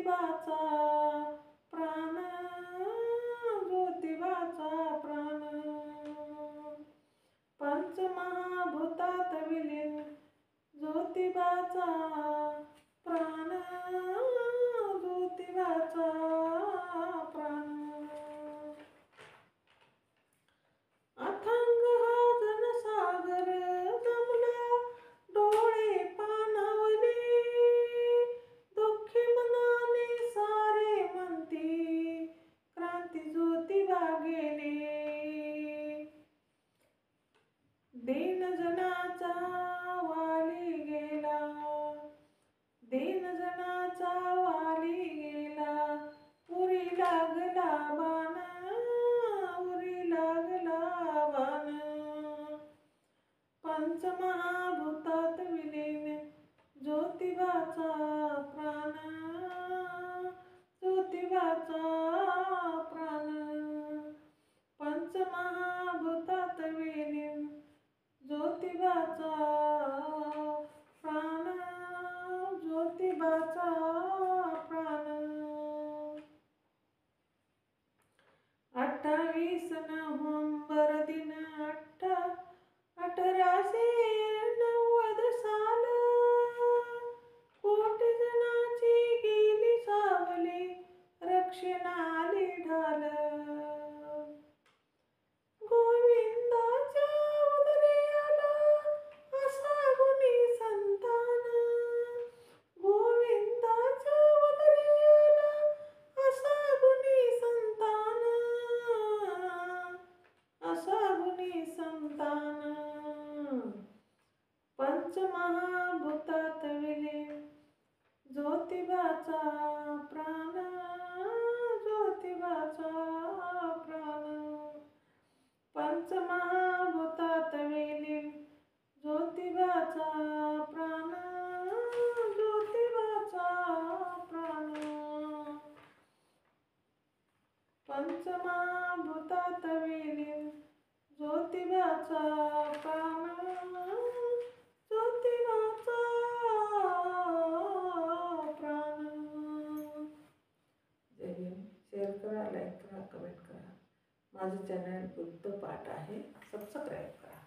ज्योतिबाचा प्राण, ज्योतिबाचा प्राण, पंचमहाभूतात विलीन ज्योतिबाचा प्राण, ज्योतिबाचा प्राण, अथांग हा जनसागर जमला डोळे पाणावले, दुःखी मनाने सारे म्हणती क्रांती ज्योतिबा गेले, दीन जनाचा वाली गेला, दीन जनाचा वाली गेला, उरी लागला बाण, उरी लागला बाण, पंचमहाभूतात विलीन ज्योतिबाचा प्राण, ज्योतिबाचा प्राण, पंचमहाभूतात विलीन ज्योतिबाचा प्राण, ज्योतिबाचा प्राण, 28 नोव्हेंबर दिन 1890 साल, कोटी जनाची गेली सावली, रक्षणाली ढाल, गोविंदाच्या उदरी आला असा गुणी संतान, गोविंदाच्या उदरी आला असा गुणी संतान, असा गुणी संतान, पंचमहाभूतात विलीन ज्योतिबाचा प्राण, ज्योतिबाचा प्राण, पंचमहाभूतात विलीन ज्योतिबाचा प्राण, ज्योतिबाचा प्राण, पंचमहाभूतात विलीन ज्योतिबाचा प्राण, ज्योतिबाचा प्राण. जय भीम. शेअर करा, लाईक करा, कमेंट करा. माझं चॅनल बुद्ध पाठ आहे, सबस्क्राईब करा.